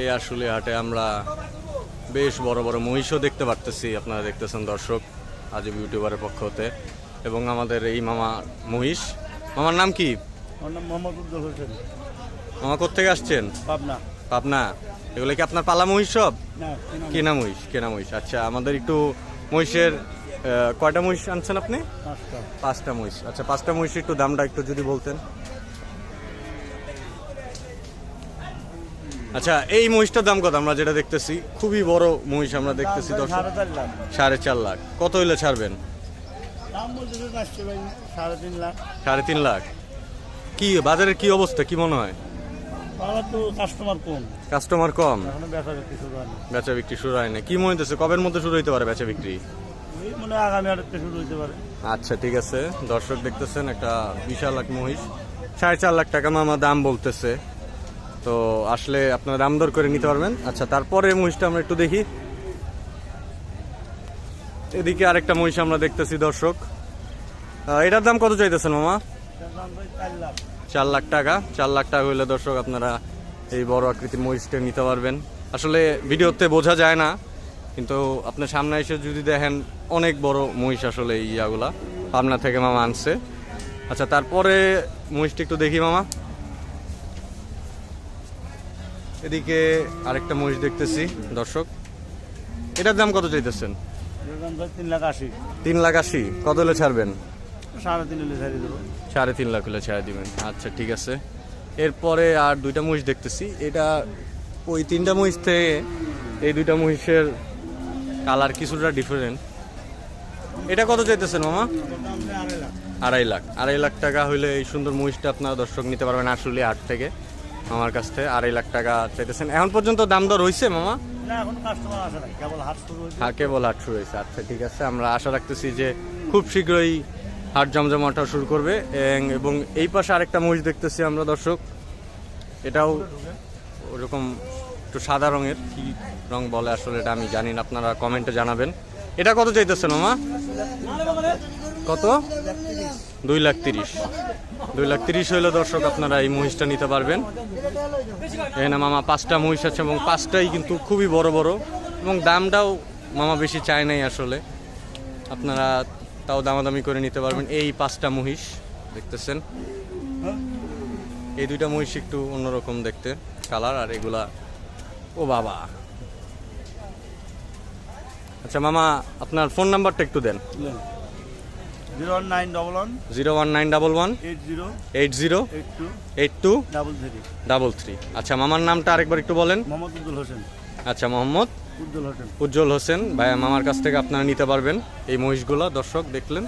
এই আশুলিয়া হাটে আমরা বেশ বড় বড় মহিষও দেখতে পারতেছি, আপনারা দেখতেছেন দর্শক আজব ইউটিউবারের পক্ষ হতে। এবং আমাদের এই মামা মহিষ, মামার নাম কি? মোহাম্মদ উজ্জ্বল হোসেন। মামা কোত্থেকে আসছেন? পাবনা। পাবনা। এগুলো কি আপনার পালা মহিষ সব? না, কেনা মহিষ। কেনা মহিষ। আচ্ছা, আমাদের একটু মহিষের কয়টা মহিষ আনছেন আপনি? 5টা মহিষ। আচ্ছা, 5টা মহিষের একটু দামটা একটু যদি বলতেন। আচ্ছা, এই মহিষটার দাম কত? আমরা যেটা দেখতেছি খুবই বড় মহিষ আমরা দেখতেছি দর্শক, 4.5 লাখ। কত হইলে ছাড়বেন? দাম বলতে 3.5 লাখ। 3.5 লাখ। কি বাজারের কি অবস্থা, কি মনে হয়? তো কাস্টমার কম। কাস্টমার কম, এখনো বেচা বিক্রি শুরু হয়নি। বেচা বিক্রি শুরু হয় না। কি মনে হচ্ছে কবের মধ্যে শুরু হইতে পারে বেচা বিক্রি? এই মনে হয় আগামী হাটে শুরু হতে পারে। আচ্ছা, ঠিক আছে। দর্শক দেখতেছেন একটা বিশাল এক মহিষ, 4.5 লাখ টাকা মামা দাম বলতেছে। তো আসলে আপনারা দাম দর করে নিতে পারবেন। আচ্ছা, তারপরে মহিষটা আমরা একটু দেখি। এদিকে আরেকটা মহিষ আমরা দেখতেছি দর্শক। এটার দাম কত চাইতেছেন মামা? 4 লাখ টাকা। 4 লাখ টাকা হইলে দর্শক আপনারা এই বড় আকৃতির মহিষটা নিতে পারবেন। আসলে ভিডিওতে বোঝা যায় না, কিন্তু আপনার সামনে এসে যদি দেখেন অনেক বড় মহিষ আসলে এই ইয়াগুলা পাবনা থেকে মামা আনছে। আচ্ছা, তারপরে মহিষটা একটু দেখি মামা। এদিকে আরেকটা মহিষ দেখতেছি দর্শক। এটার দাম কত চাইতেছেন? 3 লাখ 80। 3 লাখ 80। কত হলে ছাড়বেন? 3.5 হলে ছাড়িয়ে দেবো। 3.5 লাখ হলে ছেড়ে দিবেন। আচ্ছা, ঠিক আছে। এরপরে আর 2টা মহিষ দেখতেছি। এটা ওই 3টা মহিষ থেকে এই 2টা মহিষের কালার কিছুটা ডিফারেন্ট। এটা কত চাইতেছেন মামা? 2.5 লাখ। 2.5 লাখ টাকা হইলে এই সুন্দর মহিষটা আপনারা দর্শক নিতে পারবেন আশুলিয়া হাট থেকে আমার কাছ থেকে। 2.5 লাখ টাকা চাইতেছেন। এখন পর্যন্ত দাম দর হয়েছে মামা? না, এখন কাস্টমার আসে না, কেবল হাট শুরু হয়েছে। হ্যাঁ, কেবল হাট শুরু হয়েছে। আচ্ছা, ঠিক আছে। আমরা আশা রাখতেছি যে খুব শীঘ্রই হাট জমজমাটা শুরু করবে। এবং এই পাশে আরেকটা মহিষ দেখতেছি আমরা দর্শক। এটাও ওরকম একটু সাদা রঙের, কি রং বলে আসলে এটা আমি জানি না, আপনারা কমেন্টে জানাবেন। এটা কত চাইতেছেন মামা? কত? 2.30 লাখ। 2.30 লাখ হইলে দর্শক আপনারা এই মহিষটা নিতে পারবেন। এখানে মামা 5টা মহিষ আছে এবং 5টাই কিন্তু খুবই বড় বড়, এবং দামটাও মামা বেশি চায় নাই আসলে। আপনারা তাও দামাদামি করে নিতে পারবেন। এই 5টা মহিষ দেখতেছেন, এই 2টা মহিষ একটু অন্যরকম দেখতে কালার, আর এগুলা ও বাবা। আচ্ছা মামা, আপনার ফোন নাম্বারটা একটু দেন। 01911 01911 80 82 33. 33। আচ্ছা, মামার নামটা আরেকবার একটু বলেন। মোহাম্মদ উজ্জ্বল হোসেন। আচ্ছা, মোহাম্মদ উজ্জ্বল হোসেন। উজ্জ্বল হোসেন ভাই মামার কাছ থেকে আপনারা নিতে পারবেন এই মহিষগুলো দর্শক দেখলেন।